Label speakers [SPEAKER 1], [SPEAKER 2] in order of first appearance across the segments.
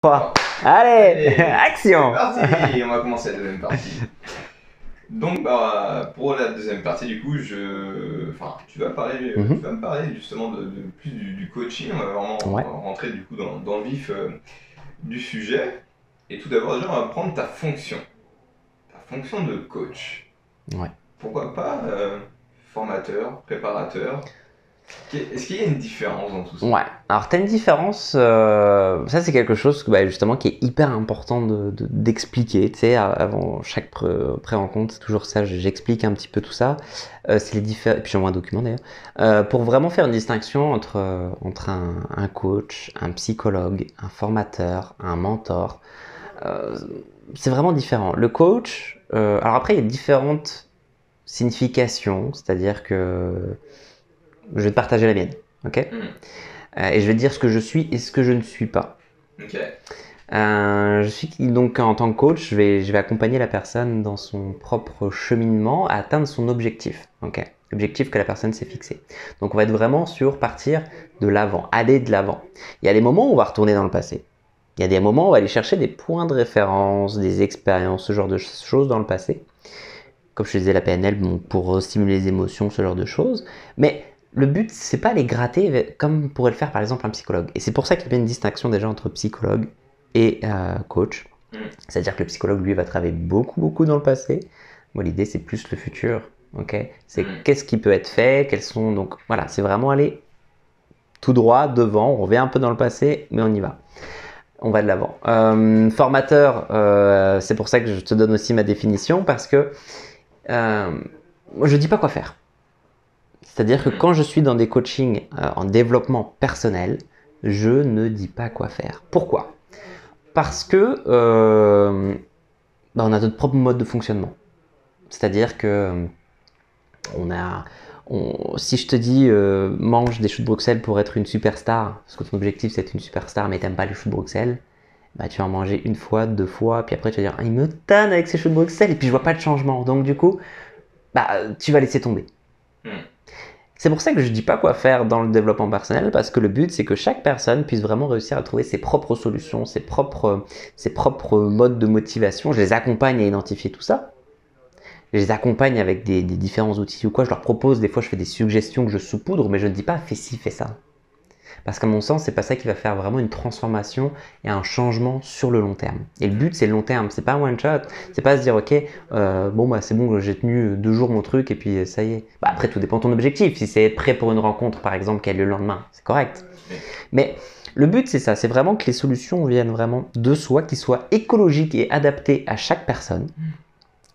[SPEAKER 1] pas. Allez, action.
[SPEAKER 2] C'est parti. On va commencer la deuxième partie. Donc, pour la deuxième partie, du coup, tu vas me parler justement de plus du coaching. On va vraiment rentrer du coup dans le vif du sujet. Et tout d'abord, déjà, on va prendre ta fonction de coach.
[SPEAKER 1] Ouais.
[SPEAKER 2] Pourquoi pas formateur, préparateur? Est-ce qu'il y a une différence dans tout ça?
[SPEAKER 1] Ouais, alors tu as une différence, ça c'est quelque chose justement qui est hyper important d'expliquer, tu sais, avant chaque pré-rencontre, c'est toujours ça, j'explique un petit peu tout ça, c'est les différents, et puis j'envoie un document d'ailleurs, pour vraiment faire une distinction entre un coach, un psychologue, un formateur, un mentor, c'est vraiment différent. Le coach, alors après il y a différentes significations, c'est-à-dire que je vais te partager la mienne, ok? Et je vais te dire ce que je suis et ce que je ne suis pas.
[SPEAKER 2] Ok.
[SPEAKER 1] Je suis donc en tant que coach, je vais accompagner la personne dans son propre cheminement à atteindre son objectif, ok? L'objectif que la personne s'est fixé. Donc on va être vraiment sur partir de l'avant, aller de l'avant. Il y a des moments où on va retourner dans le passé. Il y a des moments où on va aller chercher des points de référence, des expériences, ce genre de choses dans le passé. Comme je te disais, la PNL, pour stimuler les émotions, ce genre de choses. Mais le but, c'est pas les gratter comme pourrait le faire par exemple un psychologue. Et c'est pour ça qu'il y a une distinction déjà entre psychologue et coach. C'est-à-dire que le psychologue, lui, va travailler beaucoup dans le passé. Moi, l'idée, c'est plus le futur. Okay, c'est qu'est-ce qui peut être fait, quels sont... Donc voilà, c'est vraiment aller tout droit, devant. On revient un peu dans le passé, mais on y va. On va de l'avant. Formateur, c'est pour ça que je te donne aussi ma définition, parce que moi, je dis pas quoi faire. C'est-à-dire que quand je suis dans des coachings en développement personnel, je ne dis pas quoi faire. Pourquoi? Parce que on a notre propre mode de fonctionnement. C'est-à-dire que si je te dis mange des choux de Bruxelles pour être une superstar, parce que ton objectif c'est d'être une superstar mais t'aimes pas les choux de Bruxelles, tu vas en manger une fois, deux fois, puis après tu vas dire il me tanne avec ces choux de Bruxelles et puis je vois pas de changement. Donc du coup, tu vas laisser tomber. C'est pour ça que je ne dis pas quoi faire dans le développement personnel, parce que le but, c'est que chaque personne puisse vraiment réussir à trouver ses propres solutions, ses propres modes de motivation. Je les accompagne à identifier tout ça. Je les accompagne avec des différents outils ou quoi. Je leur propose, des fois, je fais des suggestions que je saupoudre, mais je ne dis pas fais ci, fais ça. Parce qu'à mon sens, c'est pas ça qui va faire vraiment une transformation et un changement sur le long terme. Et le but, c'est le long terme. C'est pas un one shot. C'est pas se dire, ok, c'est bon, j'ai tenu 2 jours mon truc et puis ça y est. Après, tout dépend de ton objectif. Si c'est être prêt pour une rencontre, par exemple, qui a lieu le lendemain, c'est correct. Mais le but, c'est ça. C'est vraiment que les solutions viennent vraiment de soi, qu'ils soient écologiques et adaptés à chaque personne.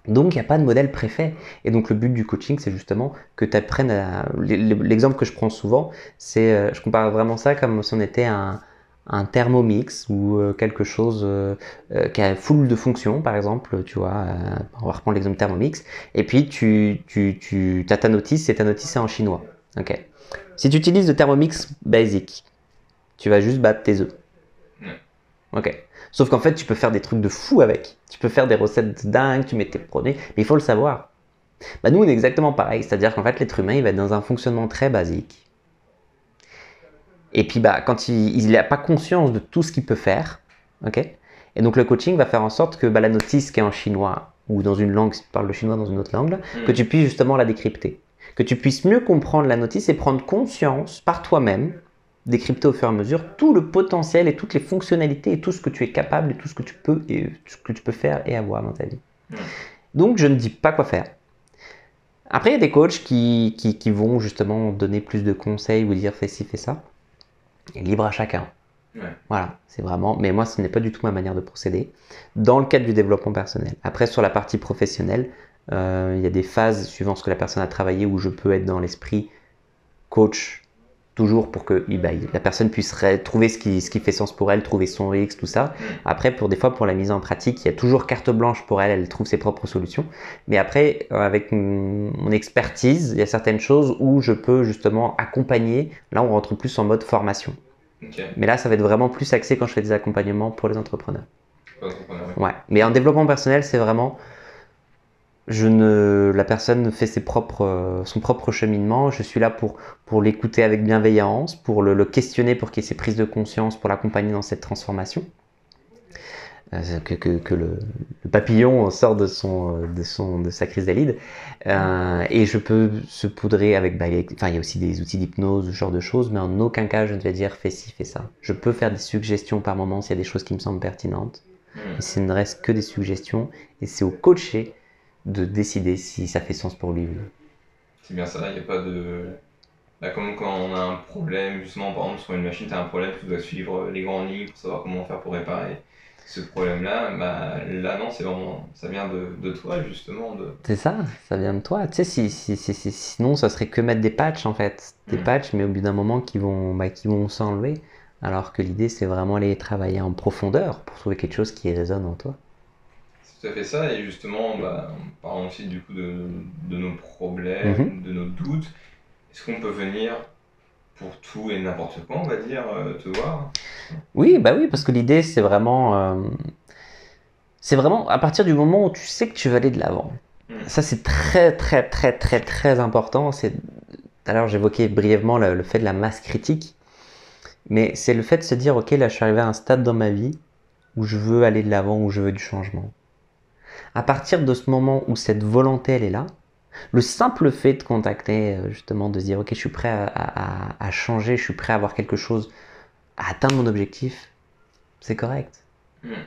[SPEAKER 1] Donc, il n'y a pas de modèle préfet. Et donc, le but du coaching, c'est justement que tu apprennes à... L'exemple que je prends souvent, c'est... je compare vraiment ça comme si on était un Thermomix ou quelque chose qui a full de fonctions, par exemple. Tu vois, on va reprendre l'exemple Thermomix. Et puis, tu as ta notice et ta notice est en chinois. Okay. Si tu utilises le Thermomix basic, tu vas juste battre tes œufs. Ok. Sauf qu'en fait, tu peux faire des trucs de fou avec. Tu peux faire des recettes dingues, tu mets tes produits, mais il faut le savoir. Nous, on est exactement pareil. C'est-à-dire qu'en fait, l'être humain, il va être dans un fonctionnement très basique. Et puis, quand il n'a pas conscience de tout ce qu'il peut faire, ok. Et donc, le coaching va faire en sorte que la notice qui est en chinois ou dans une langue, si tu parles le chinois dans une autre langue, que tu puisses justement la décrypter. Que tu puisses mieux comprendre la notice et prendre conscience par toi-même, décrypter au fur et à mesure tout le potentiel et toutes les fonctionnalités et tout ce que tu es capable et tout ce que tu peux faire et avoir dans ta vie. Donc, je ne dis pas quoi faire. Après, il y a des coachs qui vont justement donner plus de conseils ou dire fais ci, fais ça. Et libre à chacun. Voilà, c'est vraiment... Mais moi, ce n'est pas du tout ma manière de procéder dans le cadre du développement personnel. Après, sur la partie professionnelle, il y a des phases suivant ce que la personne a travaillé où je peux être dans l'esprit coach toujours pour que la personne puisse trouver ce qui fait sens pour elle, trouver son X, tout ça. Après, pour la mise en pratique, il y a toujours carte blanche pour elle, elle trouve ses propres solutions. Mais après, avec mon expertise, il y a certaines choses où je peux justement accompagner. Là, on rentre plus en mode formation. Okay. Mais là, ça va être vraiment plus axé quand je fais des accompagnements pour les entrepreneurs. Ouais. Mais en développement personnel, c'est vraiment... La personne fait son propre cheminement. Je suis là pour l'écouter avec bienveillance, pour le questionner, pour qu'il y ait ses prises de conscience, pour l'accompagner dans cette transformation. que le papillon sort de sa chrysalide. Et je peux saupoudrer avec, il y a aussi des outils d'hypnose, ce genre de choses, mais en aucun cas je ne vais dire fais ci, fais ça. Je peux faire des suggestions par moment s'il y a des choses qui me semblent pertinentes, mais ce ne reste que des suggestions, et c'est au coaché de décider si ça fait sens pour lui ou non.
[SPEAKER 2] C'est bien ça, il n'y a pas de... Là, comme quand on a un problème, justement, par exemple, sur une machine, tu as un problème, tu dois suivre les grandes lignes pour savoir comment faire pour réparer ce problème-là. Là, non, c'est vraiment... Ça vient de toi, justement.
[SPEAKER 1] C'est ça vient de toi. Tu sais, sinon, ça serait que mettre des patchs, en fait. Des patchs, mais au bout d'un moment, qui vont s'enlever. Alors que l'idée, c'est vraiment aller travailler en profondeur pour trouver quelque chose qui résonne en toi.
[SPEAKER 2] C'est tout à fait ça, et justement, on parle aussi du coup de nos problèmes, de nos doutes. Est-ce qu'on peut venir pour tout et n'importe quoi, on va dire, te voir?
[SPEAKER 1] Oui, parce que l'idée, c'est vraiment à partir du moment où tu sais que tu vas aller de l'avant. Ça, c'est très, très, très, très, très important. Tout à l'heure, j'évoquais brièvement le fait de la masse critique, mais c'est le fait de se dire, ok, là, je suis arrivé à un stade dans ma vie où je veux aller de l'avant, où je veux du changement. À partir de ce moment où cette volonté, elle est là, le simple fait de contacter, justement, de se dire, ok, je suis prêt à changer, je suis prêt à avoir quelque chose, à atteindre mon objectif, c'est correct.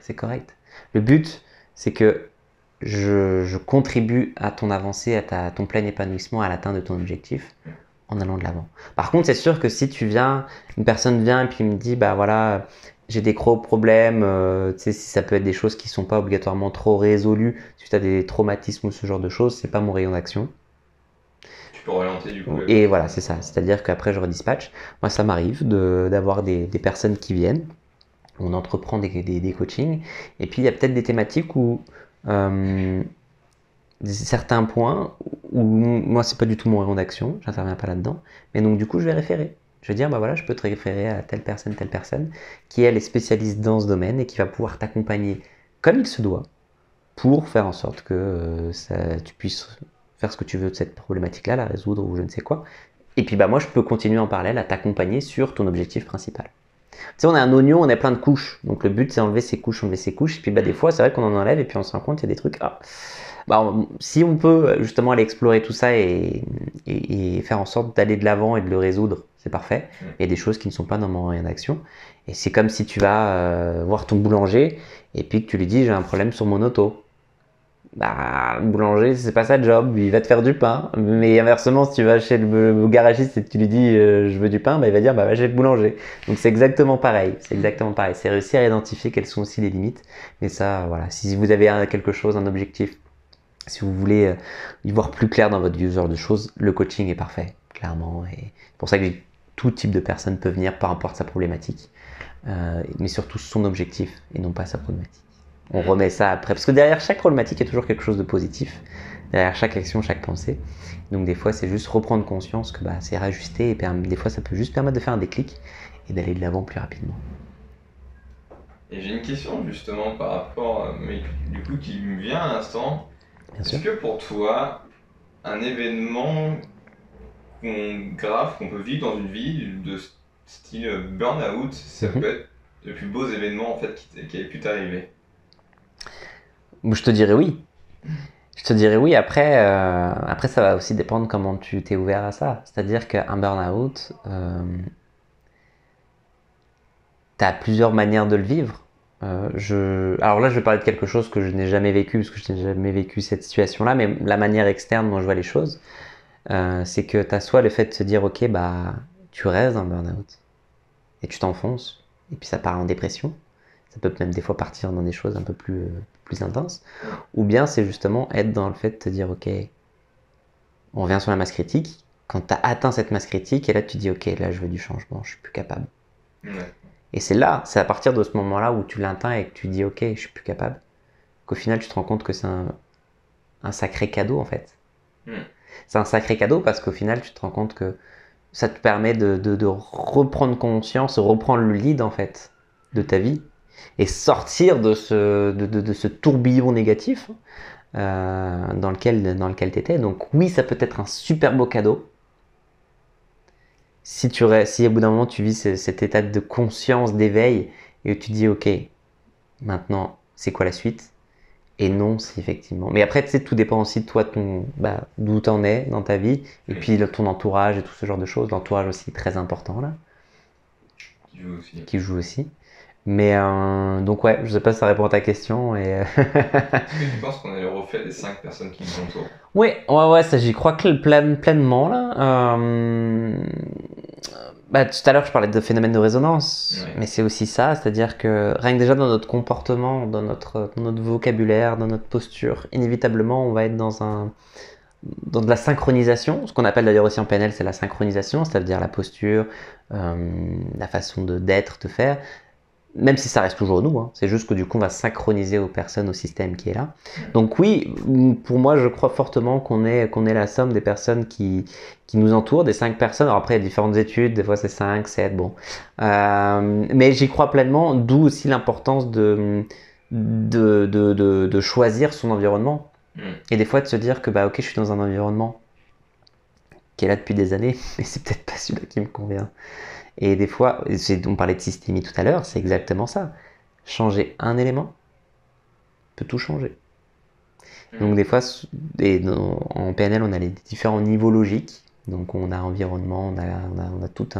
[SPEAKER 1] C'est correct. Le but, c'est que je contribue à ton avancée, à ton plein épanouissement, à l'atteinte de ton objectif en allant de l'avant. Par contre, c'est sûr que si une personne vient et puis me dit, bah voilà, j'ai des gros problèmes, tu sais, si ça peut être des choses qui sont pas obligatoirement trop résolues, si tu as des traumatismes ou ce genre de choses, c'est pas mon rayon d'action.
[SPEAKER 2] Tu peux orienter du coup.
[SPEAKER 1] Et voilà, c'est ça. C'est-à-dire qu'après, je redispatche. Moi, ça m'arrive d'avoir des personnes qui viennent. On entreprend des coachings. Et puis, il y a peut-être des thématiques où certains points où moi, c'est pas du tout mon rayon d'action. J'interviens pas là-dedans. Mais donc, du coup, je vais référer. Je vais dire, bah voilà, je peux te référer à telle personne, qui elle est spécialiste dans ce domaine et qui va pouvoir t'accompagner comme il se doit pour faire en sorte que tu puisses faire ce que tu veux de cette problématique-là, la résoudre ou je ne sais quoi. Et puis, bah moi, je peux continuer en parallèle à t'accompagner sur ton objectif principal. Tu sais, on a un oignon, on a plein de couches. Donc le but, c'est enlever ces couches. Et puis des fois, c'est vrai qu'on en enlève et puis on se rend compte qu'il y a des trucs. Si on peut justement aller explorer tout ça et faire en sorte d'aller de l'avant et de le résoudre, c'est parfait. Il y a des choses qui ne sont pas dans mon rayon d'action. Et c'est comme si tu vas voir ton boulanger et puis que tu lui dis j'ai un problème sur mon auto. Le boulanger, c'est pas sa job, il va te faire du pain. Mais inversement, si tu vas chez le garagiste et que tu lui dis je veux du pain, il va dire va chez le boulanger. Donc c'est exactement pareil. C'est réussir à identifier quelles sont aussi les limites. Mais ça, voilà. Si vous avez quelque chose, un objectif, si vous voulez y voir plus clair dans votre vie, ce genre de choses, le coaching est parfait, clairement. Et c'est pour ça que tout type de personne peut venir, peu importe sa problématique, mais surtout son objectif et non pas sa problématique. On remet ça après, parce que derrière chaque problématique, il y a toujours quelque chose de positif. Derrière chaque action, chaque pensée. Donc des fois, c'est juste reprendre conscience que c'est rajusté et des fois, ça peut juste permettre de faire un déclic et d'aller de l'avant plus rapidement.
[SPEAKER 2] Et j'ai une question justement par rapport, mais du coup qui me vient à l'instant. Est-ce que pour toi, un événement grave qu'on peut vivre dans une vie de style burn-out, ça peut être le plus beau événement en fait qui ait pu t'arriver?
[SPEAKER 1] Je te dirais oui. Après, ça va aussi dépendre comment tu t'es ouvert à ça. C'est-à-dire qu'un burn-out, tu as plusieurs manières de le vivre. Alors là, je vais parler de quelque chose que je n'ai jamais vécu, parce que je n'ai jamais vécu cette situation-là, mais la manière externe dont je vois les choses, c'est que tu as soit le fait de se dire, ok, tu restes dans le burn-out, et tu t'enfonces, et puis ça part en dépression. Ça peut même des fois partir dans des choses un peu plus intenses. Ou bien c'est justement être dans le fait de te dire, ok, on revient sur la masse critique. Quand tu as atteint cette masse critique, et là tu dis, ok, là je veux du changement, je suis plus capable. Et c'est à partir de ce moment-là où tu l'atteins et que tu dis, ok, je suis plus capable, qu'au final tu te rends compte que c'est un sacré cadeau en fait. C'est un sacré cadeau parce qu'au final tu te rends compte que ça te permet de reprendre conscience, reprendre le lead en fait de ta vie et sortir de ce tourbillon négatif dans lequel tu étais. Donc oui, ça peut être un super beau cadeau. Si au bout d'un moment tu vis cet état de conscience, d'éveil, et tu dis ok, maintenant c'est quoi la suite? Et non, c'est effectivement. Mais après, tu sais, tout dépend aussi de toi, d'où t'en es dans ta vie, et puis ton entourage et tout ce genre de choses. L'entourage aussi très important là, qui joue aussi. Mais donc ouais, je sais pas si ça répond à ta question.
[SPEAKER 2] Est-ce que tu penses qu'on est le reflet des 5 personnes qui nous entourent?
[SPEAKER 1] Ouais, ça j'y crois pleinement là. Tout à l'heure je parlais de phénomène de résonance, mais c'est aussi ça, c'est-à-dire que rien que déjà dans notre comportement, dans notre vocabulaire, dans notre posture, inévitablement on va être dans de la synchronisation, ce qu'on appelle d'ailleurs aussi en PNL, c'est la synchronisation, c'est-à-dire la posture, la façon d'être, de faire. Même si ça reste toujours nous, hein. C'est juste que du coup on va synchroniser aux personnes, au système qui est là. Donc oui, pour moi je crois fortement qu'on est la somme des personnes qui nous entourent, des 5 personnes. Alors après il y a différentes études, des fois c'est 5, 7, bon. Mais j'y crois pleinement, d'où aussi l'importance de choisir son environnement. Et des fois de se dire que ok, je suis dans un environnement qui est là depuis des années, mais c'est peut-être pas celui-là qui me convient. Et des fois, on parlait de systémie tout à l'heure, c'est exactement ça. Changer un élément peut tout changer. Donc des fois, en PNL, on a les différents niveaux logiques. Donc on a environnement, on a toute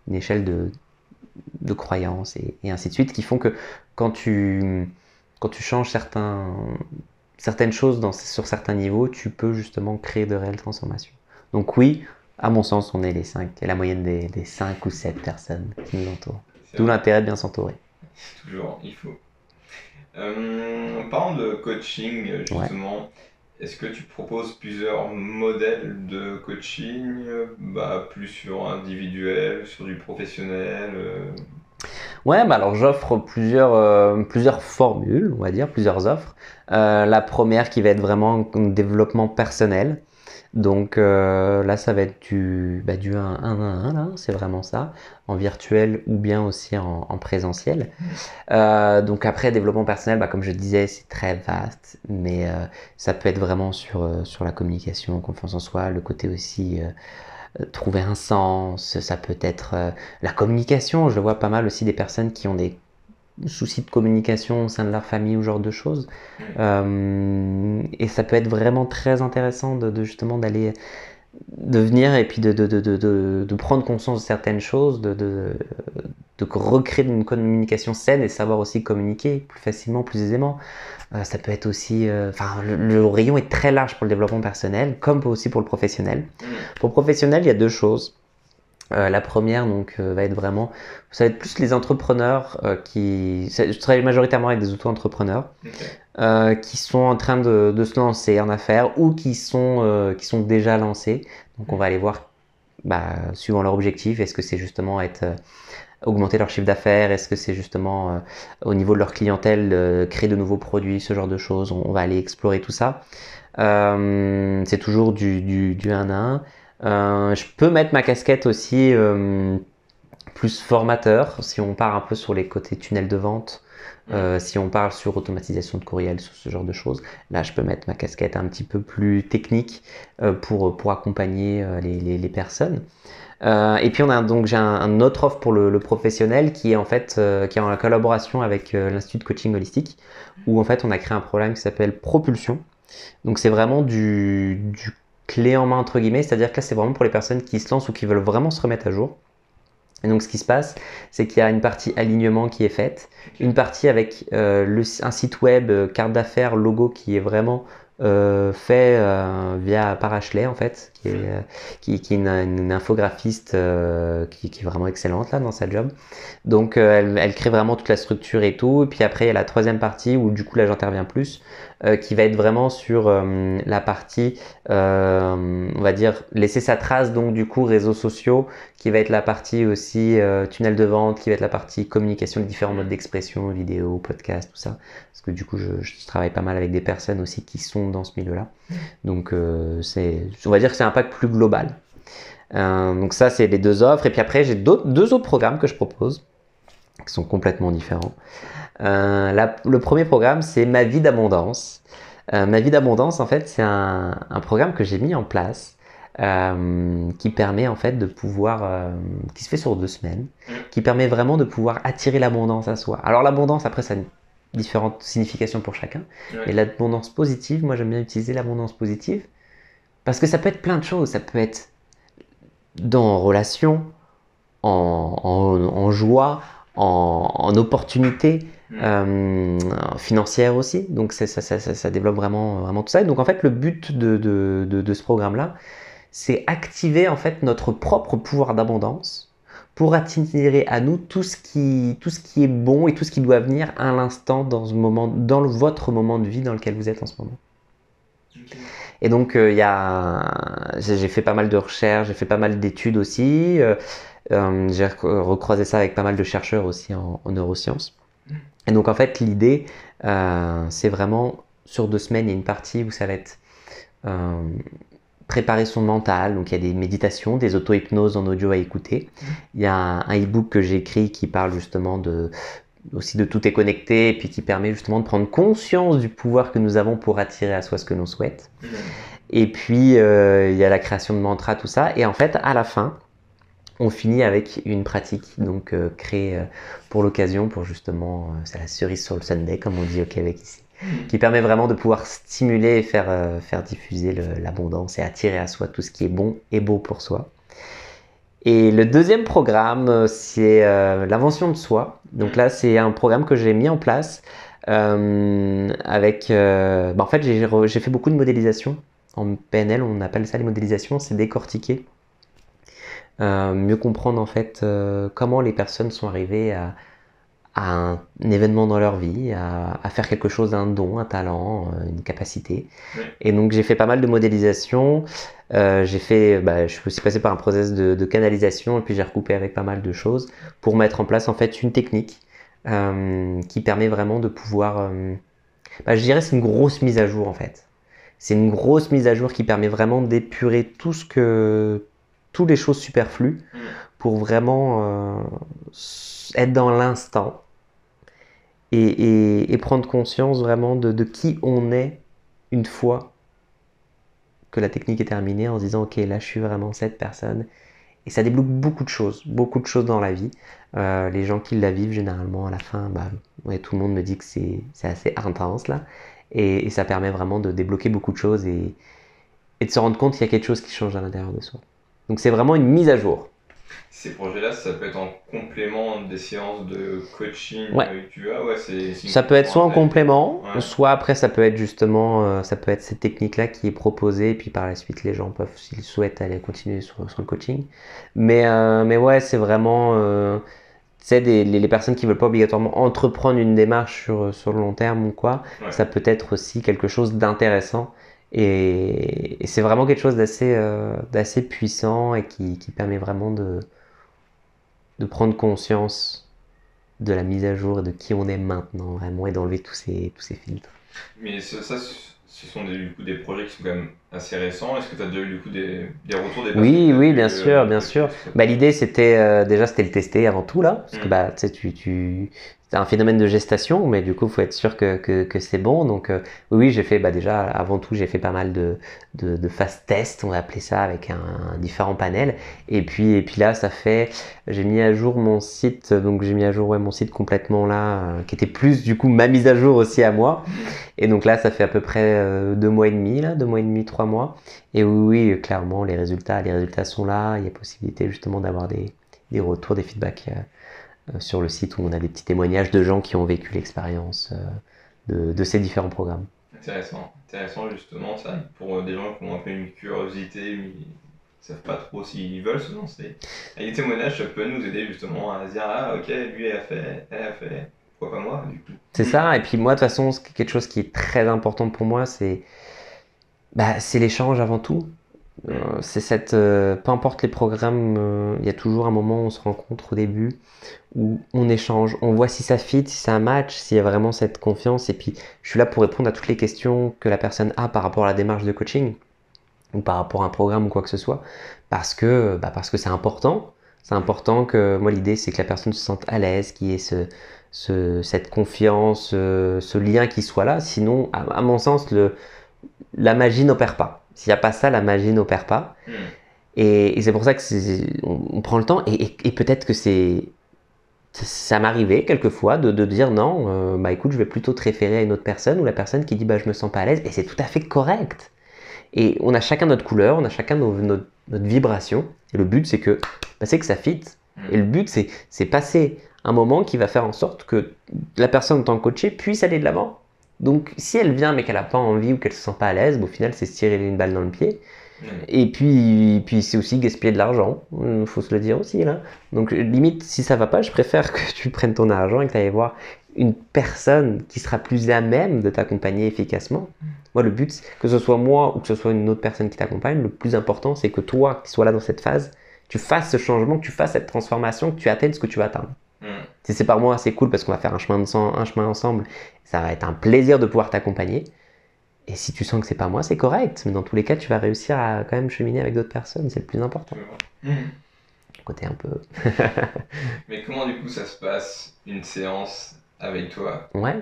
[SPEAKER 1] une échelle de croyances et ainsi de suite, qui font que quand tu changes certaines choses sur certains niveaux, tu peux justement créer de réelles transformations. Donc oui, à mon sens, on est les 5, et la moyenne des 5 ou 7 personnes qui nous entourent. D'où l'intérêt de bien s'entourer.
[SPEAKER 2] Toujours, il faut. Parlant de coaching, justement, est-ce que tu proposes plusieurs modèles de coaching, plus sur individuel, sur du professionnel
[SPEAKER 1] Ouais, alors j'offre plusieurs formules, on va dire, plusieurs offres. La première qui va être vraiment un développement personnel. Donc là, ça va être du 1 à 1, là, c'est vraiment ça, en virtuel ou bien aussi en présentiel. Donc après, développement personnel, comme je disais, c'est très vaste, mais ça peut être vraiment sur la communication, confiance en soi, le côté aussi trouver un sens, ça peut être la communication. Je vois pas mal aussi des personnes qui ont des soucis de communication au sein de leur famille ou ce genre de choses. Et ça peut être vraiment très intéressant de justement de venir et puis de prendre conscience de certaines choses, de recréer une communication saine et savoir aussi communiquer plus facilement, plus aisément. Ça peut être aussi... le rayon est très large pour le développement personnel, comme aussi pour le professionnel. Pour le professionnel, il y a 2 choses. La première va être vraiment, ça va être plus les entrepreneurs je travaille majoritairement avec des auto-entrepreneurs qui sont en train de se lancer en affaires ou qui sont déjà lancés. Donc on va aller voir suivant leur objectif, est-ce que c'est justement augmenter leur chiffre d'affaires, est-ce que c'est justement au niveau de leur clientèle créer de nouveaux produits, ce genre de choses. On va aller explorer tout ça. C'est toujours du 1 à 1. Je peux mettre ma casquette aussi plus formateur, si on part un peu sur les côtés tunnels de vente, si on parle sur automatisation de courriel, sur ce genre de choses. Là, je peux mettre ma casquette un petit peu plus technique pour accompagner les personnes. Et puis j'ai un autre offre pour le professionnel qui est en fait qui est en collaboration avec l'Institut de coaching holistique, où en fait on a créé un programme qui s'appelle Propulsion. Donc c'est vraiment du clé en main entre guillemets, c'est-à-dire que là c'est vraiment pour les personnes qui se lancent ou qui veulent vraiment se remettre à jour. Et donc ce qui se passe, c'est qu'il y a une partie alignement qui est faite, une partie avec un site web, carte d'affaires, logo qui est vraiment fait par Ashley en fait, qui est une infographiste qui est vraiment excellente là dans sa job. Donc elle crée vraiment toute la structure et tout. Et puis après il y a la 3e partie où du coup là j'interviens plus, qui va être vraiment sur la partie on va dire laisser sa trace, donc du coup réseaux sociaux, qui va être la partie aussi tunnel de vente, qui va être la partie communication, les différents modes d'expression, vidéo, podcast, tout ça. Parce que du coup je travaille pas mal avec des personnes aussi qui sont dans ce milieu là. Donc on va dire que c'est un pack plus global. Donc ça c'est les 2 offres. Et puis après j'ai 2 autres programmes que je propose qui sont complètement différents. Le premier programme, c'est Ma vie d'abondance. Ma vie d'abondance, en fait, c'est un programme que j'ai mis en place qui permet en fait de pouvoir, qui se fait sur 2 semaines, qui permet vraiment de pouvoir attirer l'abondance à soi. Alors l'abondance, après, ça différentes significations pour chacun.
[SPEAKER 2] Ouais.
[SPEAKER 1] Et l'abondance positive, moi j'aime bien utiliser l'abondance positive parce que ça peut être plein de choses. Ça peut être dans relation, en joie, en opportunité financière aussi. Donc ça développe vraiment tout ça. Et donc en fait, le but de ce programme-là, c'est activer en fait notre propre pouvoir d'abondance pour attirer à nous tout ce qui est bon et tout ce qui doit venir à l'instant dans votre moment de vie dans lequel vous êtes en ce moment.
[SPEAKER 2] Okay.
[SPEAKER 1] Et donc j'ai fait pas mal de recherches, j'ai fait pas mal d'études aussi. J'ai recroisé ça avec pas mal de chercheurs aussi en neurosciences. Et donc en fait l'idée c'est vraiment sur 2 semaines, il y a une partie où ça va être préparer son mental, donc il y a des méditations, des auto-hypnoses en audio à écouter. Il y a un e-book que j'ai écrit qui parle justement aussi de tout est connecté et puis qui permet justement de prendre conscience du pouvoir que nous avons pour attirer à soi ce que l'on souhaite. Et puis il y a la création de mantras, tout ça. Et en fait à la fin, on finit avec une pratique donc créée pour l'occasion, pour justement, c'est la cerise sur le sundae comme on dit au Québec ici, qui permet vraiment de pouvoir stimuler et faire diffuser l'abondance et attirer à soi tout ce qui est bon et beau pour soi. Et le deuxième programme, c'est l'invention de soi. Donc là, c'est un programme que j'ai mis en place avec... en fait, j'ai fait beaucoup de modélisation. En PNL, on appelle ça les modélisations, c'est décortiquer. Mieux comprendre en fait comment les personnes sont arrivées à un événement dans leur vie, à faire quelque chose, un don, un talent, une capacité.
[SPEAKER 2] Oui.
[SPEAKER 1] Et donc j'ai fait pas mal de modélisation. Je suis aussi passé par un process de canalisation et puis j'ai recoupé avec pas mal de choses pour mettre en place en fait une technique qui permet vraiment de pouvoir... je dirais c'est une grosse mise à jour en fait. C'est une grosse mise à jour qui permet vraiment d'épurer toutes les choses superflues pour vraiment être dans l'instant et prendre conscience vraiment de qui on est une fois que la technique est terminée, en se disant ok, là je suis vraiment cette personne. Et ça débloque beaucoup de choses dans la vie. Les gens qui la vivent généralement à la fin, tout le monde me dit que c'est assez intense là. Et ça permet vraiment de débloquer beaucoup de choses et de se rendre compte qu'il y a quelque chose qui change à l'intérieur de soi. Donc c'est vraiment une mise à jour.
[SPEAKER 2] Ces projets-là, ça peut être en complément des séances de coaching que tu as.
[SPEAKER 1] Ça peut être soit en complément, soit après ça peut être justement cette technique-là qui est proposée et puis par la suite les gens peuvent, s'ils souhaitent, aller continuer sur le coaching. Mais ouais, c'est vraiment les personnes qui veulent pas obligatoirement entreprendre une démarche sur le long terme ou quoi, ça peut être aussi quelque chose d'intéressant. Et c'est vraiment quelque chose d'assez puissant et qui permet vraiment de prendre conscience de la mise à jour et de qui on est maintenant vraiment et d'enlever tous ces filtres.
[SPEAKER 2] Mais ce sont des projets qui sont quand même assez récents. Est-ce que tu as déjà eu des retours des
[SPEAKER 1] personnes? Oui, bien sûr. L'idée c'était déjà le tester avant tout là, parce que c'est un phénomène de gestation, mais du coup, il faut être sûr que c'est bon. Donc, oui, j'ai fait, déjà, avant tout, j'ai fait pas mal de fast tests, on va appeler ça, avec différents panels. Et puis là, j'ai mis à jour mon site, donc j'ai mis à jour mon site complètement là, qui était plus, du coup, ma mise à jour aussi à moi. Et donc là, ça fait à peu près 2 mois et demi, 3 mois. Et oui, clairement, les résultats sont là. Il y a possibilité, justement, d'avoir des retours, des feedbacks sur le site où on a des petits témoignages de gens qui ont vécu l'expérience de ces différents programmes.
[SPEAKER 2] Intéressant justement, ça, pour des gens qui ont un peu une curiosité, mais ils savent pas trop s'ils veulent se lancer. Et les témoignages, ça peut nous aider justement à se dire ah ok, lui elle a fait, pourquoi pas moi du coup.
[SPEAKER 1] C'est ça, et puis moi de toute façon, quelque chose qui est très important pour moi, c'est l'échange avant tout. C'est peu importe les programmes, il y a toujours un moment où on se rencontre au début, où on échange, on voit si ça fit, si ça match, s'il y a vraiment cette confiance. Et puis, je suis là pour répondre à toutes les questions que la personne a par rapport à la démarche de coaching ou par rapport à un programme ou quoi que ce soit, parce que c'est important. C'est important que, moi, l'idée, c'est que la personne se sente à l'aise, qu'il y ait cette confiance, ce lien qui soit là. Sinon, à mon sens, la magie n'opère pas. S'il n'y a pas ça, la magie n'opère pas. Et c'est pour ça que on prend le temps. Et peut-être que c'est ça m'arrivait quelquefois de dire non, bah écoute, je vais plutôt te référer à une autre personne, ou la personne qui dit bah je me sens pas à l'aise, et c'est tout à fait correct. Et on a chacun notre couleur, on a chacun notre vibration, et le but c'est que ça fit. Et le but c'est passer un moment qui va faire en sorte que la personne en tant que coachée puisse aller de l'avant. Donc si elle vient mais qu'elle n'a pas envie ou qu'elle se sent pas à l'aise, au final c'est se tirer une balle dans le pied. Et puis c'est aussi gaspiller de l'argent, faut se le dire aussi là. Donc limite, si ça va pas, je préfère que tu prennes ton argent et que tu ailles voir une personne qui sera plus à même de t'accompagner efficacement. Moi, le but, que ce soit moi ou que ce soit une autre personne qui t'accompagne, le plus important, c'est que toi, qui sois là dans cette phase, tu fasses ce changement, que tu fasses cette transformation, que tu atteignes ce que tu vas atteindre. Si c'est par moi, c'est cool parce qu'on va faire un chemin ensemble. Ça va être un plaisir de pouvoir t'accompagner. Et si tu sens que c'est pas moi, c'est correct. Mais dans tous les cas, tu vas réussir à quand même cheminer avec d'autres personnes. C'est le plus important. Côté un peu.
[SPEAKER 2] Mais comment du coup ça se passe une séance avec toi?
[SPEAKER 1] Ouais.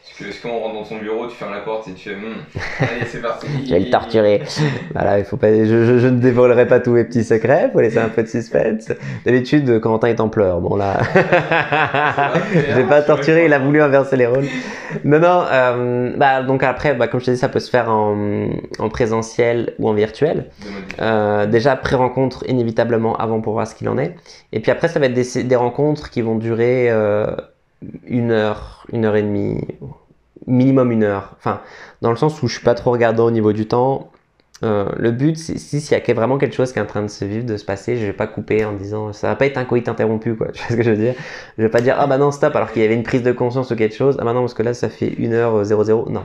[SPEAKER 2] Parce que quand on rentre dans ton bureau, tu fermes la porte et tu fais allez, c'est parti.
[SPEAKER 1] Je vais le torturer. Voilà, il faut pas, je ne dévoilerai pas tous mes petits secrets, faut laisser un peu de suspense. D'habitude, Corentin est en pleurs. Bon là, je vais pas torturer, il a voulu inverser les rôles. Non, donc après, comme je te dis, ça peut se faire en présentiel ou en virtuel. Déjà, pré-rencontre inévitablement avant pour voir ce qu'il en est. Et puis après, ça va être des rencontres qui vont durer 1 heure et demie, minimum 1 heure. Enfin, dans le sens où je suis pas trop regardant au niveau du temps. Le but, c'est s'il y a vraiment quelque chose qui est en train de se vivre, de se passer, je vais pas couper en disant ça va pas être un coït interrompu, quoi. Tu vois ce que je veux dire? Je vais pas dire ah bah non stop alors qu'il y avait une prise de conscience ou quelque chose. Ah bah non parce que là ça fait 1h00. Non.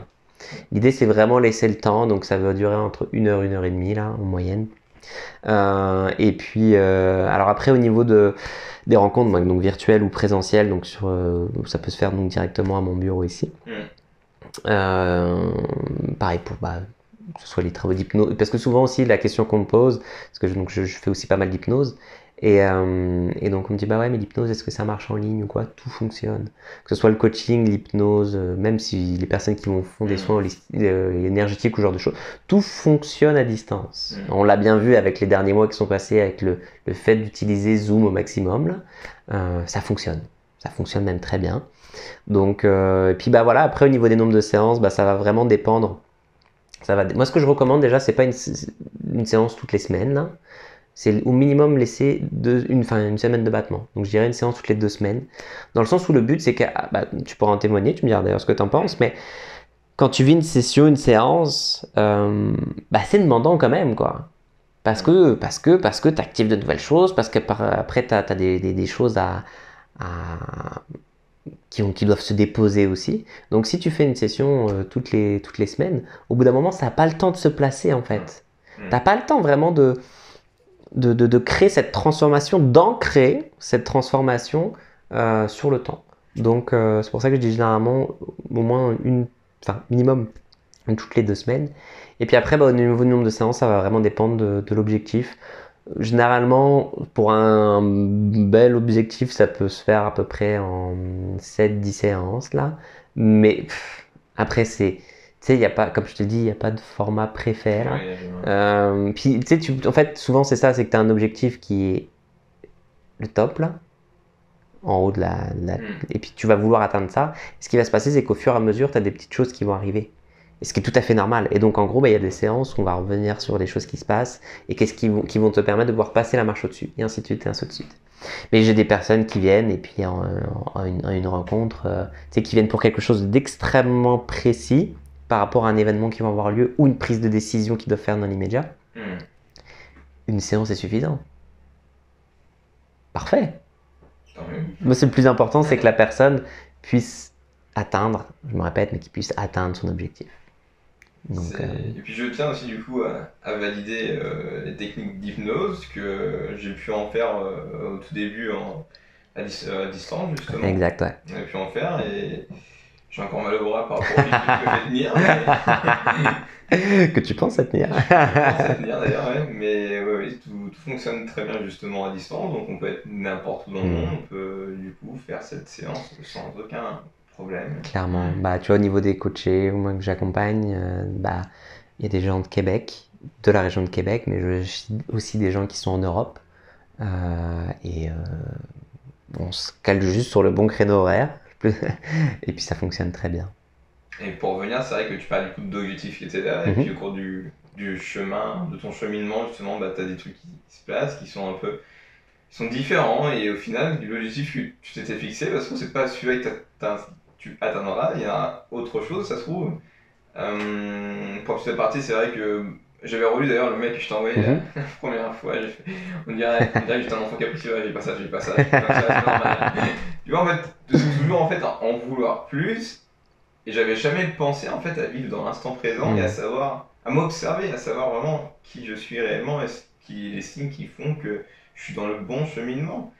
[SPEAKER 1] L'idée c'est vraiment laisser le temps, donc ça va durer entre 1 heure, 1 heure et demie là en moyenne. Et puis alors après au niveau des rencontres donc virtuelles ou présentielles, donc ça peut se faire donc directement à mon bureau ici. Pareil pour que ce soit les travaux d'hypnose, parce que souvent aussi la question qu'on me pose, parce que je fais aussi pas mal d'hypnose, et donc on me dit bah ouais mais l'hypnose est-ce que ça marche en ligne ou quoi? Tout fonctionne, que ce soit le coaching, l'hypnose, même si les personnes qui font des soins énergétiques ou ce genre de choses, tout fonctionne à distance. On l'a bien vu avec les derniers mois qui sont passés avec le fait d'utiliser Zoom au maximum là, ça fonctionne même très bien. Donc et puis voilà, après au niveau des nombres de séances, ça va vraiment dépendre. Moi ce que je recommande déjà, c'est pas une séance toutes les semaines là. C'est au minimum laisser une semaine de battement. Donc je dirais une séance toutes les 2 semaines. Dans le sens où le but c'est que tu pourras en témoigner, tu me diras d'ailleurs ce que tu en penses, mais quand tu vis une session, une séance, c'est demandant quand même quoi. Parce que tu actives de nouvelles choses, parce que après tu as des choses qui doivent se déposer aussi. Donc si tu fais une session toutes les semaines, au bout d'un moment, ça n'a pas le temps de se placer en fait. Tu n'as pas le temps vraiment de créer cette transformation, d'ancrer cette transformation sur le temps. Donc c'est pour ça que je dis généralement au moins minimum toutes les 2 semaines. Et puis après, au niveau du nombre de séances, ça va vraiment dépendre de l'objectif. Généralement, pour un bel objectif, ça peut se faire à peu près en 7-10 séances là. Mais après, tu sais, y a pas, comme je te dis, il n'y a pas de format préfet là. Puis tu sais, en fait, souvent c'est ça, c'est que tu as un objectif qui est le top là, en haut de et puis tu vas vouloir atteindre ça. Ce qui va se passer, c'est qu'au fur et à mesure, tu as des petites choses qui vont arriver. Et ce qui est tout à fait normal. Et donc en gros, il y a des séances où on va revenir sur les choses qui se passent et qui vont te permettre de pouvoir passer la marche au-dessus, et ainsi de suite, et ainsi de suite. Mais j'ai des personnes qui viennent et puis en une rencontre, tu sais, qui viennent pour quelque chose d'extrêmement précis par rapport à un événement qui va avoir lieu ou une prise de décision qu'ils doivent faire dans l'immédiat. Une séance est suffisant. Parfait. Moi, c'est le plus important, c'est que la personne puisse atteindre, je me répète, mais qu'il puisse atteindre son objectif. Donc,
[SPEAKER 2] et puis je tiens aussi du coup à valider les techniques d'hypnose que j'ai pu en faire au tout début à distance justement.
[SPEAKER 1] Exact, ouais.
[SPEAKER 2] J'ai pu en faire et j'ai encore mal au bras par rapport au rythme que je vais tenir. Mais...
[SPEAKER 1] que tu penses à tenir.
[SPEAKER 2] Je pense à tenir d'ailleurs, ouais. Mais ouais, tout fonctionne très bien justement à distance, donc on peut être n'importe où dans le monde, on peut du coup faire cette séance sans aucun problème.
[SPEAKER 1] Clairement. Tu vois, au niveau des coachés, moi que j'accompagne, il y a des gens de Québec, de la région de Québec, mais aussi des gens qui sont en Europe. on se cale juste sur le bon créneau horaire, et puis ça fonctionne très bien.
[SPEAKER 2] Et pour revenir, c'est vrai que tu parles du coup d'objectifs qui étaient là, et puis au cours du chemin, de ton cheminement, justement, bah, tu as des trucs qui se placent, qui sont un peu qui sont différents, et au final, l'objectif que tu t'étais fixé, parce que c'est pas celui-là que tu atteindras, il y a autre chose, ça se trouve. Pour cette partie, c'est vrai que j'avais relu d'ailleurs le mail que je t'ai envoyé la première fois. On dirait que j'étais un enfant capricieux, j'ai pas ça, j'ai pas ça, j'ai pas ça, c'est normal. Tu vois, en fait, c'est toujours en fait à en vouloir plus, et j'avais jamais pensé en fait à vivre dans l'instant présent et à savoir, à m'observer, à savoir vraiment qui je suis réellement et les signes qui font que je suis dans le bon cheminement.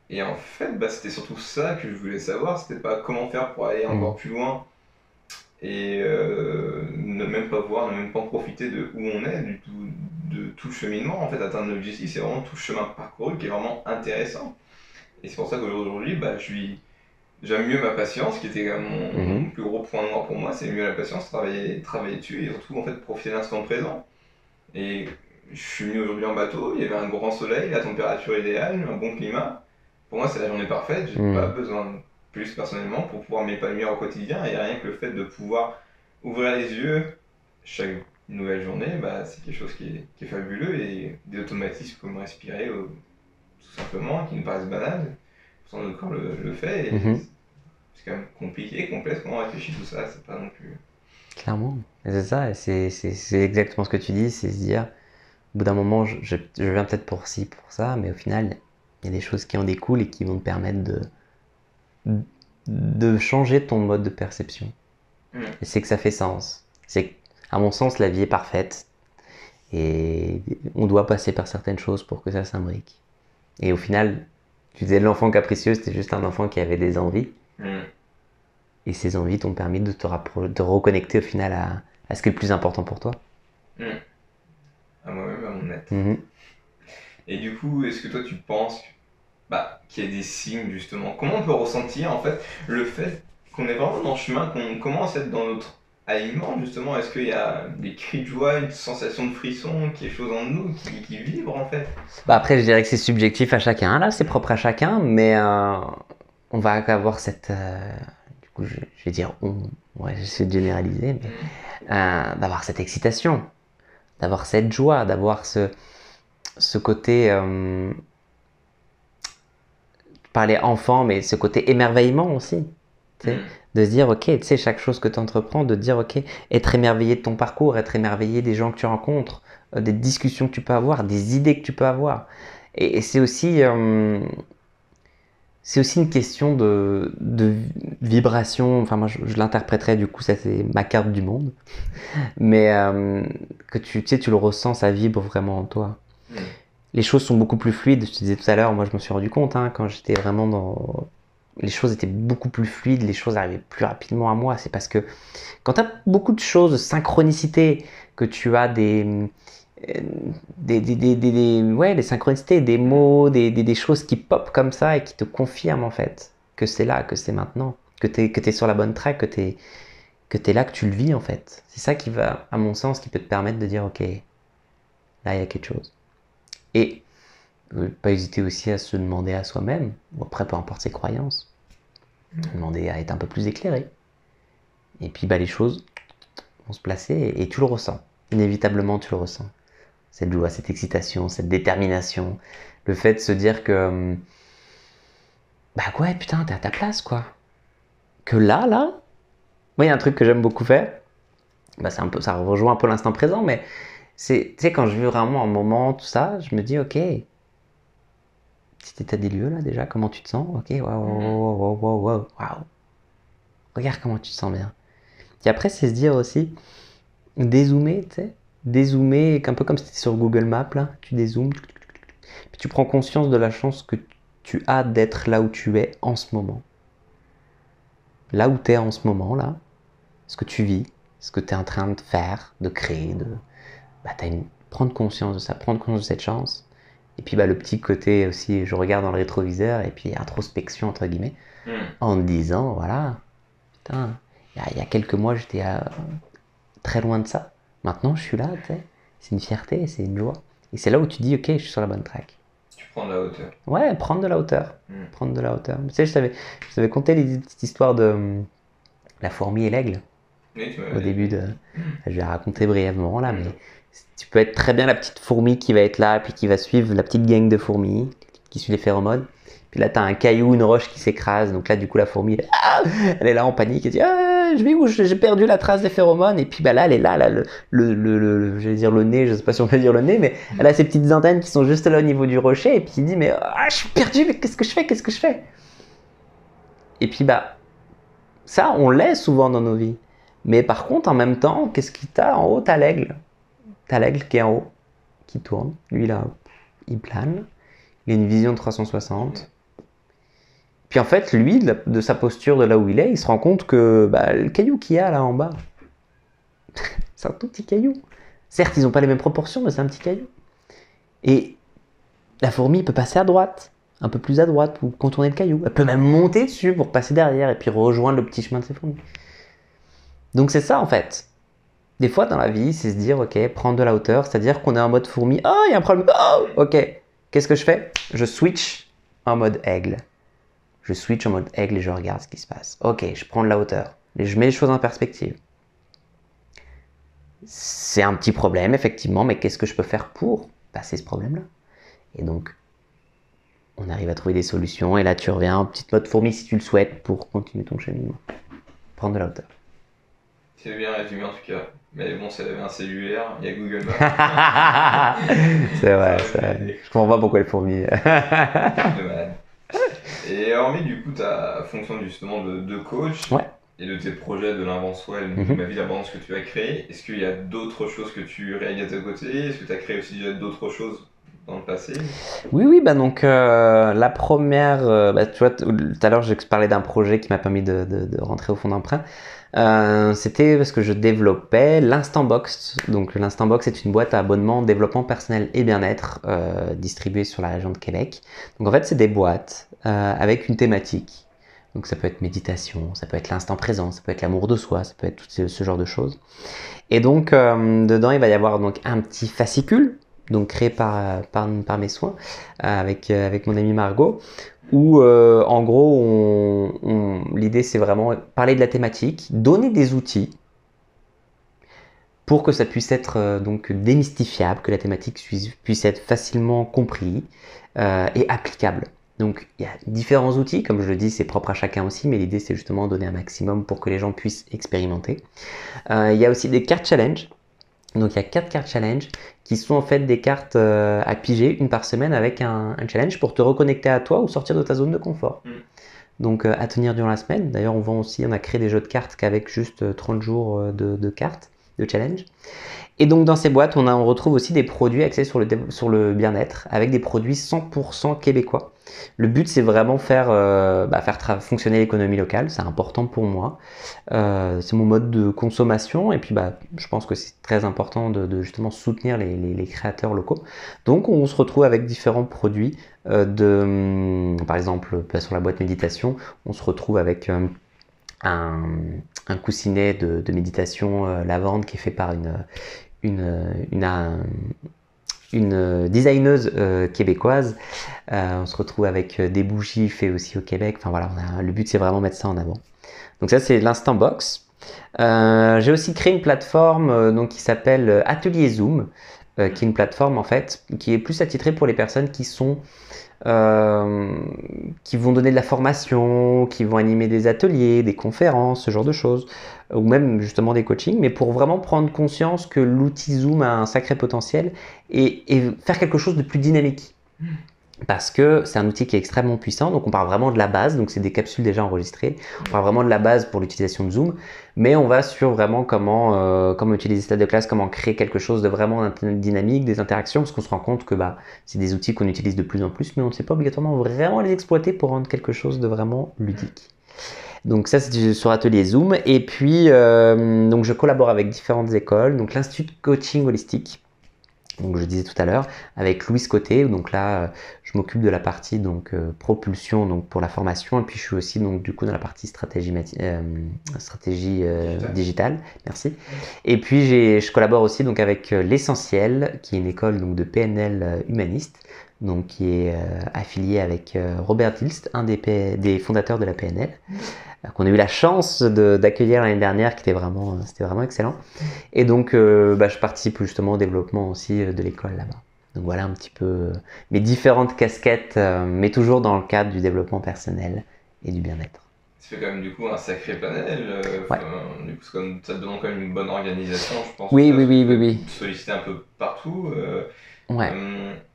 [SPEAKER 2] Et en fait, bah, c'était surtout ça que je voulais savoir, c'était pas comment faire pour aller encore plus loin et ne même pas voir, ne même pas en profiter de où on est, du tout, de tout le cheminement. En fait, atteindre l'objectif, c'est vraiment tout le chemin parcouru qui est vraiment intéressant. Et c'est pour ça qu'aujourd'hui, bah, j'aime mieux ma patience, qui était mon plus gros point noir pour moi, c'est mieux la patience, travailler dessus et surtout en fait profiter de l'instant présent. Et je suis venu aujourd'hui en bateau, il y avait un grand soleil, la température idéale, un bon climat. Pour moi, c'est la journée parfaite, j'ai pas besoin de plus personnellement pour pouvoir m'épanouir au quotidien. Et rien que le fait de pouvoir ouvrir les yeux chaque nouvelle journée, bah, c'est quelque chose qui est fabuleux et des automatismes comme respirer, tout simplement, qui nous paraissent banals, pourtant notre corps le fait. Et c'est quand même compliqué, complexe, comment on réfléchit tout ça, c'est pas non plus.
[SPEAKER 1] Clairement, c'est ça, et c'est exactement ce que tu dis, c'est se dire, au bout d'un moment, je viens peut-être pour ci, pour ça, mais au final, il y a des choses qui en découlent et qui vont te permettre de changer ton mode de perception. Et c'est que ça fait sens. C'est à mon sens, la vie est parfaite, et on doit passer par certaines choses pour que ça s'imbrique. Et au final, tu disais l'enfant capricieux, c'était juste un enfant qui avait des envies. Et ces envies t'ont permis de te reconnecter au final à ce qui est le plus important pour toi.
[SPEAKER 2] À moi-même, à mon être. Et du coup, est-ce que toi tu penses qu'il y a des signes justement? Comment on peut ressentir en fait le fait qu'on est vraiment dans le chemin, qu'on commence à être dans notre alignement justement? Est-ce qu'il y a des cris de joie, une sensation de frisson, quelque chose en nous qui vibre en fait?
[SPEAKER 1] Après, je dirais que c'est subjectif à chacun, là, c'est propre à chacun, mais on va avoir cette. Du coup, je vais dire j'essaie de généraliser, mais d'avoir cette excitation, d'avoir cette joie, d'avoir ce côté. Parler enfant, mais ce côté émerveillement aussi. De se dire, ok, tu sais, chaque chose que tu entreprends, de dire, ok, être émerveillé de ton parcours, être émerveillé des gens que tu rencontres, des discussions que tu peux avoir, des idées que tu peux avoir. Et c'est aussi une question de vibration. Enfin, moi, je l'interpréterais, du coup, ça c'est ma carte du monde. Mais que tu sais, tu le ressens, ça vibre vraiment en toi. Les choses sont beaucoup plus fluides. Je te disais tout à l'heure, moi, je me suis rendu compte, quand j'étais vraiment dans... Les choses étaient beaucoup plus fluides, les choses arrivaient plus rapidement à moi. C'est parce que quand tu as beaucoup de choses, de synchronicité, que tu as des synchronicités, des mots, des choses qui pop comme ça et qui te confirment en fait que c'est là, que c'est maintenant, que tu es sur la bonne track, que tu es là, que tu le vis en fait. C'est ça qui va, à mon sens, qui peut te permettre de dire ok, là il y a quelque chose. Et pas hésiter aussi à se demander à soi-même, ou après peu importe ses croyances, demander à être un peu plus éclairé. Et puis les choses vont se placer et tu le ressens. Inévitablement tu le ressens. Cette joie, cette excitation, cette détermination, le fait de se dire que ouais putain t'es à ta place quoi. Que là, moi il y a un truc que j'aime beaucoup faire, c'est un peu, ça rejoint un peu l'instant présent, mais c'est, tu sais, quand je vis vraiment un moment, tout ça, je me dis ok, petit état des lieux là déjà, comment tu te sens? Ok, waouh. Regarde comment tu te sens bien. Et après, c'est se dire aussi, dézoomer, tu sais, dézoomer, un peu comme si c'était sur Google Maps là, tu dézoomes, puis tu prends conscience de la chance que tu as d'être là où tu es en ce moment. Là où tu es en ce moment là, ce que tu vis, ce que tu es en train de faire, de créer, prendre conscience de ça, prendre conscience de cette chance. Et puis le petit côté aussi, je regarde dans le rétroviseur et puis introspection entre guillemets, en me disant voilà, putain, il y a quelques mois j'étais très loin de ça. Maintenant je suis là, tu sais, c'est une fierté, c'est une joie. Et c'est là où tu dis ok, je suis sur la bonne track.
[SPEAKER 2] Tu prends de la hauteur.
[SPEAKER 1] Ouais, prendre de la hauteur. Prendre de la hauteur. Tu sais, je t'avais conté cette histoire de la fourmi et l'aigle.
[SPEAKER 2] Oui,
[SPEAKER 1] Au début de... Je vais raconter brièvement là, mais tu peux être très bien la petite fourmi qui va être là, puis qui va suivre la petite gang de fourmis, qui suit les phéromones. Puis là, tu as un caillou, une roche qui s'écrase. Donc là, du coup, la fourmi, elle est là en panique. Elle dit je vais où? J'ai perdu la trace des phéromones. Et puis bah, là, elle est là, j'allais dire le nez, je sais pas si on peut dire le nez, mais elle a ses petites antennes qui sont juste là au niveau du rocher. Et puis il dit mais je suis perdu, mais qu'est-ce que je fais? Et puis bah, ça, on l'est souvent dans nos vies. Mais par contre, en même temps, qu'est-ce qui t'a en haut? T'as l'aigle. T'as l'aigle qui est en haut, qui tourne. Lui là, il plane. Il a une vision de 360. Puis en fait, lui, de sa posture de là où il est, il se rend compte que le caillou qu'il y a là en bas, c'est un tout petit caillou. Certes, ils n'ont pas les mêmes proportions, mais c'est un petit caillou. Et la fourmi peut passer à droite, un peu plus à droite, pour contourner le caillou. Elle peut même monter dessus pour passer derrière et puis rejoindre le petit chemin de ses fourmis. Donc c'est ça en fait. Des fois dans la vie, c'est se dire, ok, prendre de la hauteur, c'est-à-dire qu'on est en mode fourmi. Oh, il y a un problème. Oh, ok. Qu'est-ce que je fais? Je switch en mode aigle. Je switch en mode aigle et je regarde ce qui se passe. Ok, je prends de la hauteur. Et je mets les choses en perspective. C'est un petit problème, effectivement, mais qu'est-ce que je peux faire pour passer ce problème-là? Et donc, on arrive à trouver des solutions. Et là, tu reviens en petite mode fourmi si tu le souhaites pour continuer ton cheminement. Prendre de la hauteur.
[SPEAKER 2] C'est bien résumé en tout cas. Mais bon, c'est un cellulaire, il y a Google Maps.
[SPEAKER 1] C'est vrai, c'est vrai. Je comprends pas pourquoi les fourmis.
[SPEAKER 2] De malade. Et hormis du coup ta fonction justement de coach et de tes projets de l'Invenswell, de ma vie d'abondance que tu as créé, est-ce qu'il y a d'autres choses que tu réalises à tes côtés? Est-ce que tu as créé aussi déjà d'autres choses dans le passé?
[SPEAKER 1] Oui, donc la première, tu vois, tout à l'heure je parlais d'un projet qui m'a permis de rentrer au fonds d'emprunt. C'était parce que je développais l'Instant Box. Donc l'Instant Box est une boîte à abonnement développement personnel et bien-être distribuée sur la région de Québec. Donc en fait c'est des boîtes avec une thématique. Donc ça peut être méditation, ça peut être l'instant présent, ça peut être l'amour de soi, ça peut être tout ce genre de choses. Et donc dedans il va y avoir donc un petit fascicule, donc créé par mes soins avec mon amie Margot, où en gros l'idée c'est vraiment parler de la thématique, donner des outils pour que ça puisse être donc démystifiable, que la thématique puisse être facilement compris et applicable. Donc il y a différents outils, comme je le dis c'est propre à chacun aussi, mais l'idée c'est justement donner un maximum pour que les gens puissent expérimenter. Il y a aussi des cartes challenge. Donc il y a 4 cartes challenge qui sont en fait des cartes à piger une par semaine avec un challenge pour te reconnecter à toi ou sortir de ta zone de confort. Donc à tenir durant la semaine. D'ailleurs on a créé des jeux de cartes qu'avec juste 30 jours de cartes, de challenge. Et donc dans ces boîtes on retrouve aussi des produits axés sur le bien-être avec des produits 100% québécois. Le but c'est vraiment faire fonctionner l'économie locale, c'est important pour moi. C'est mon mode de consommation et puis je pense que c'est très important de justement soutenir les créateurs locaux. Donc on se retrouve avec différents produits par exemple sur la boîte méditation, on se retrouve avec un coussinet de méditation lavande qui est fait par une designeuse québécoise. On se retrouve avec des bougies faites aussi au Québec. Enfin voilà, le but c'est vraiment mettre ça en avant. Donc ça c'est l'Instant Box. J'ai aussi créé une plateforme qui s'appelle Atelier Zoom, qui est une plateforme en fait qui est plus attitrée pour les personnes qui vont donner de la formation, qui vont animer des ateliers, des conférences, ce genre de choses, ou même justement des coachings, mais pour vraiment prendre conscience que l'outil Zoom a un sacré potentiel et faire quelque chose de plus dynamique. Parce que c'est un outil qui est extrêmement puissant, donc on part vraiment de la base, donc c'est des capsules déjà enregistrées, on part vraiment de la base pour l'utilisation de Zoom, mais on va sur vraiment comment utiliser cette de classe, comment créer quelque chose de vraiment dynamique, des interactions, parce qu'on se rend compte que c'est des outils qu'on utilise de plus en plus, mais on ne sait pas obligatoirement vraiment les exploiter pour rendre quelque chose de vraiment ludique. Donc ça c'est sur Atelier Zoom, et puis donc je collabore avec différentes écoles, donc l'Institut de Coaching Holistique, donc je disais tout à l'heure, avec Louise Côté, donc là je m'occupe de la partie propulsion donc pour la formation, et puis je suis aussi donc du coup dans la partie stratégie digitale, merci. Et puis je collabore aussi donc avec l'Essentiel, qui est une école donc de PNL humaniste, donc qui est affilié avec Robert Dilst, un des fondateurs de la PNL, qu'on a eu la chance d'accueillir l'année dernière, c'était vraiment excellent. Et donc, je participe justement au développement aussi de l'école là-bas. Donc voilà un petit peu mes différentes casquettes, mais toujours dans le cadre du développement personnel et du bien-être.
[SPEAKER 2] Ça fait quand même du coup un sacré panel.
[SPEAKER 1] Ouais.
[SPEAKER 2] Du coup, ça te demande quand même une bonne organisation, je pense.
[SPEAKER 1] Oui.
[SPEAKER 2] Solliciter un peu partout.
[SPEAKER 1] Ouais.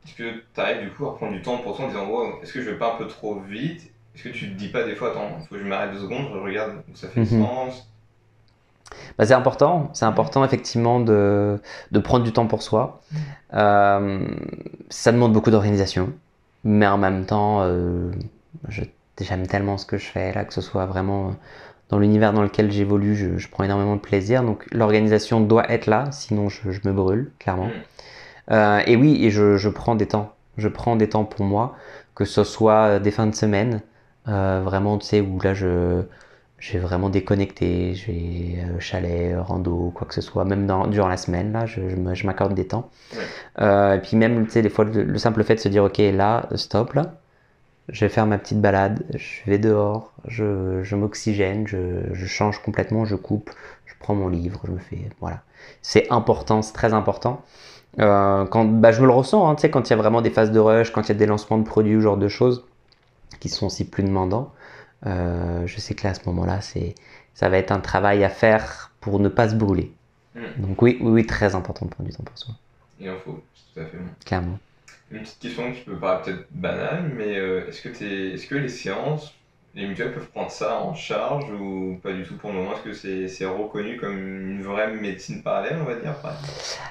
[SPEAKER 2] Est-ce que tu arrives du coup à prendre du temps pour toi en disant wow, est-ce que je vais pas un peu trop vite? Est-ce que tu te dis pas des fois, attends, faut que je m'arrête 2 secondes, je regarde où ça fait sens?
[SPEAKER 1] C'est important effectivement de prendre du temps pour soi. Ça demande beaucoup d'organisation, mais en même temps, j'aime tellement ce que je fais là, que ce soit vraiment dans l'univers dans lequel j'évolue, je prends énormément de plaisir. Donc l'organisation doit être là, sinon je me brûle, clairement. Et oui, et je prends des temps. Je prends des temps pour moi, que ce soit des fins de semaine, vraiment, tu sais, où là j'ai vraiment déconnecté, j'ai chalet, rando, quoi que ce soit, même durant la semaine, là, je m'accorde des temps. Et puis même, tu sais, des fois, le simple fait de se dire, ok, là, stop, là, je vais faire ma petite balade, je vais dehors, je m'oxygène, je change complètement, je coupe, je prends mon livre, je me fais, voilà. C'est important, c'est très important. Quand je me le ressens, hein, tu sais, quand il y a vraiment des phases de rush, quand il y a des lancements de produits ou ce genre de choses qui sont aussi plus demandants, je sais que là, à ce moment-là, ça va être un travail à faire pour ne pas se brûler. Donc oui, très important de prendre du temps pour soi.
[SPEAKER 2] Il en faut, c'est tout à fait bon.
[SPEAKER 1] Clairement.
[SPEAKER 2] Une petite question qui peut paraître peut-être banale, mais est-ce que les séances, les mutuelles peuvent prendre ça en charge ou pas du tout pour le moment? Est-ce que c'est reconnu comme une vraie médecine parallèle, on va dire?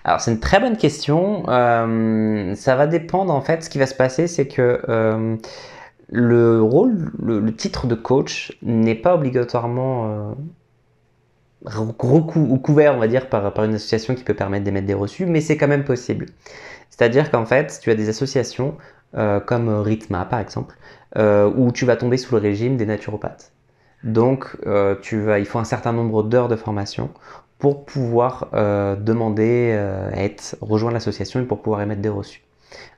[SPEAKER 1] Alors c'est une très bonne question. Ça va dépendre en fait. Ce qui va se passer, c'est que le titre de coach n'est pas obligatoirement couvert, on va dire, par une association qui peut permettre d'émettre des reçus, mais c'est quand même possible. C'est-à-dire qu'en fait, tu as des associations comme Rhythma par exemple, où tu vas tomber sous le régime des naturopathes. Donc, il faut un certain nombre d'heures de formation pour pouvoir demander rejoindre l'association et pour pouvoir émettre des reçus.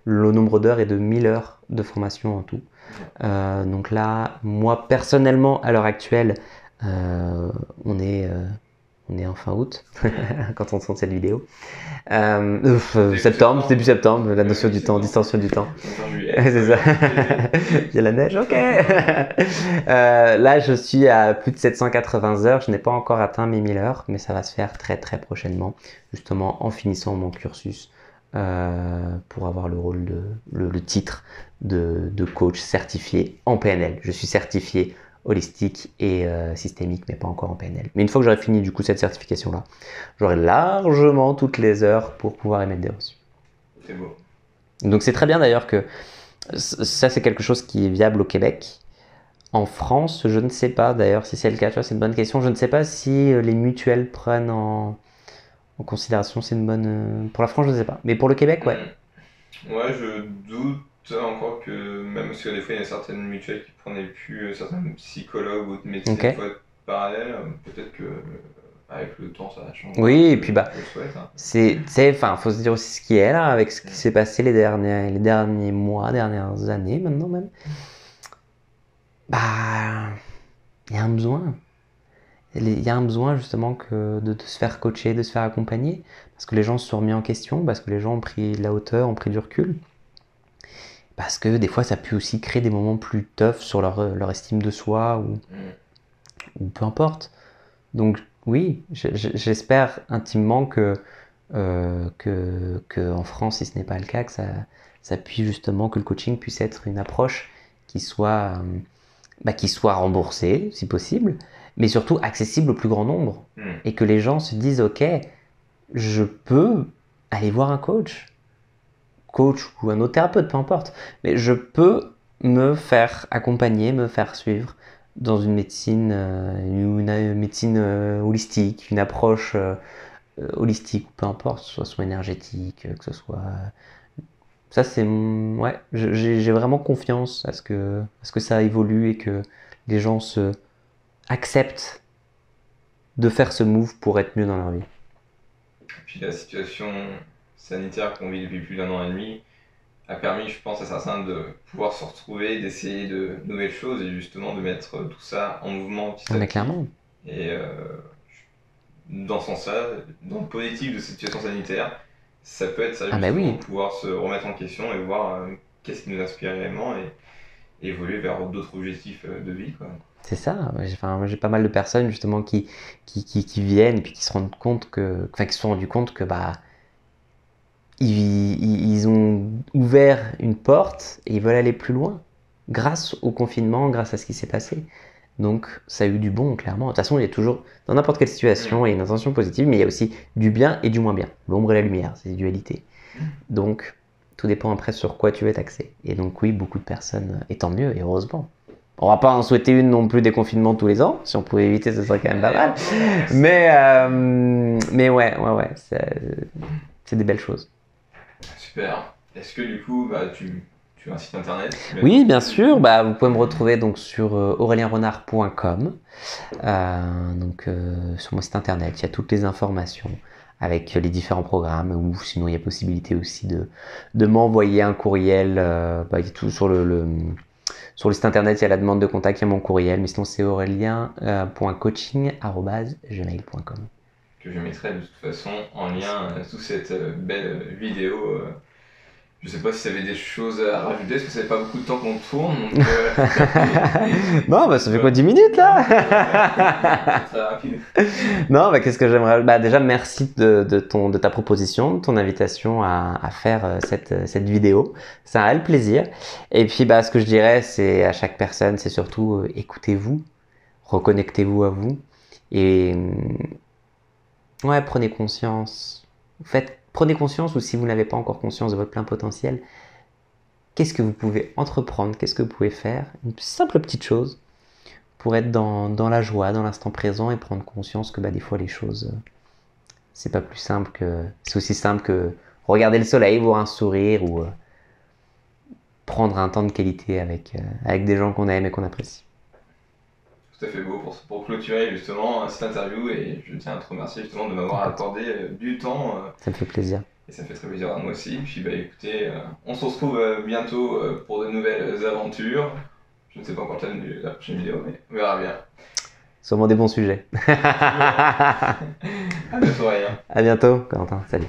[SPEAKER 1] Le nombre d'heures est de 1000 heures de formation en tout. Donc là, moi personnellement, à l'heure actuelle, on est en fin août quand on tourne cette vidéo. Début septembre, la notion du temps, distorsion du temps. C'est ça. Il y a la neige, ok. Là, je suis à plus de 780 heures. Je n'ai pas encore atteint mes 1000 heures, mais ça va se faire très très prochainement, justement en finissant mon cursus pour avoir le titre de coach certifié en PNL. Je suis certifié holistique et systémique, mais pas encore en PNL. Mais une fois que j'aurai fini du coup cette certification-là, j'aurai largement toutes les heures pour pouvoir émettre des reçus.
[SPEAKER 2] C'est beau.
[SPEAKER 1] Donc c'est très bien d'ailleurs que ça c'est quelque chose qui est viable au Québec. En France, je ne sais pas d'ailleurs si c'est le cas, tu vois, c'est une bonne question. Je ne sais pas si les mutuelles prennent en considération, c'est une bonne... Pour la France, je ne sais pas. Mais pour le Québec, ouais.
[SPEAKER 2] Ouais, je doute encore que même parce que des fois il y a certaines mutuelles qui prenaient plus certains psychologues ou de médecins parallèles, peut-être que avec le temps ça va changer.
[SPEAKER 1] Oui, et puis faut se dire aussi ce qui est là avec ce qui s'est passé les derniers mois, dernières années maintenant même. Il y a un besoin. Il y a un besoin justement de se faire coacher, de se faire accompagner, parce que les gens se sont remis en question, parce que les gens ont pris de la hauteur, ont pris du recul. Parce que des fois, ça peut aussi créer des moments plus toughs sur leur estime de soi ou peu importe. Donc oui, j'espère intimement que en France, si ce n'est pas le cas, que ça puisse justement, que le coaching puisse être une approche qui soit remboursée, si possible, mais surtout accessible au plus grand nombre. Et que les gens se disent, ok, je peux aller voir un coach ou un autre thérapeute, peu importe, mais je peux me faire accompagner, me faire suivre dans une médecine, holistique, une approche holistique, peu importe, que ce soit énergétique, que ce soit... Ça, c'est... Ouais, j'ai vraiment confiance à ce que ça évolue et que les gens acceptent de faire ce move pour être mieux dans leur vie.
[SPEAKER 2] Et puis la situation sanitaire qu'on vit depuis plus d'1 an et demi a permis, je pense, à certains de pouvoir se retrouver, d'essayer de nouvelles choses et justement de mettre tout ça en mouvement petit à
[SPEAKER 1] Mais
[SPEAKER 2] petit.
[SPEAKER 1] clairement.
[SPEAKER 2] Et dans ce sens-là, dans le positif de cette situation sanitaire, ça peut être ça justement, pouvoir se remettre en question et voir qu'est-ce qui nous inspire réellement et évoluer vers d'autres objectifs de vie, quoi.
[SPEAKER 1] C'est ça. Enfin, j'ai pas mal de personnes justement qui viennent et puis qui se rendent compte qui se sont rendus compte que ils ont ouvert une porte et ils veulent aller plus loin grâce au confinement, grâce à ce qui s'est passé. Donc ça a eu du bon, clairement. De toute façon, il y a toujours, dans n'importe quelle situation, il y a une intention positive, mais il y a aussi du bien et du moins bien. L'ombre et la lumière, c'est une dualité. Donc tout dépend après sur quoi tu veux t'axer. Et donc oui, beaucoup de personnes, et tant mieux, et heureusement. On va pas en souhaiter une non plus des confinements tous les ans. Si on pouvait éviter, ce serait quand même pas mal. Mais ouais, c'est des belles choses.
[SPEAKER 2] Super. Est-ce que du coup, tu as un site internet?
[SPEAKER 1] Oui, bien sûr. Vous pouvez me retrouver donc sur aurelienrenard.com. Sur mon site internet, il y a toutes les informations avec les différents programmes. Ou sinon, il y a possibilité aussi de m'envoyer un courriel. Il y a tout sur sur le site internet, il y a la demande de contact, il y a mon courriel. Mais sinon, c'est aurelien.coaching@gmail.com.
[SPEAKER 2] Que je mettrai de toute façon en lien sous cette belle vidéo. Je sais pas si tu avais des choses à rajouter, parce que ça fait pas beaucoup de temps qu'on tourne. Donc,
[SPEAKER 1] non, ça fait quoi, 10 minutes là?
[SPEAKER 2] C'est très rapide.
[SPEAKER 1] Non, qu'est-ce que j'aimerais. Déjà, merci de ta proposition, de ton invitation à faire cette vidéo. Ça a le plaisir. Et puis, ce que je dirais, c'est à chaque personne, c'est surtout écoutez-vous, reconnectez-vous à vous. Et ouais, prenez conscience. Prenez conscience, ou si vous n'avez pas encore conscience de votre plein potentiel, qu'est-ce que vous pouvez entreprendre, qu'est-ce que vous pouvez faire, une simple petite chose pour être dans la joie, dans l'instant présent et prendre conscience que des fois les choses, c'est pas plus simple que, c'est aussi simple que regarder le soleil, voir un sourire ou prendre un temps de qualité avec des gens qu'on aime et qu'on apprécie.
[SPEAKER 2] Tout à fait beau pour clôturer justement cette interview, et je tiens à te remercier justement de m'avoir accordé du temps.
[SPEAKER 1] Ça me fait plaisir.
[SPEAKER 2] Et ça me fait très plaisir à moi aussi. Puis écoutez, on se retrouve bientôt pour de nouvelles aventures. Je ne sais pas quand la prochaine vidéo, mais on verra bien.
[SPEAKER 1] Sûrement des bons sujets.
[SPEAKER 2] À bientôt, Ryan.
[SPEAKER 1] À bientôt, Quentin. Salut.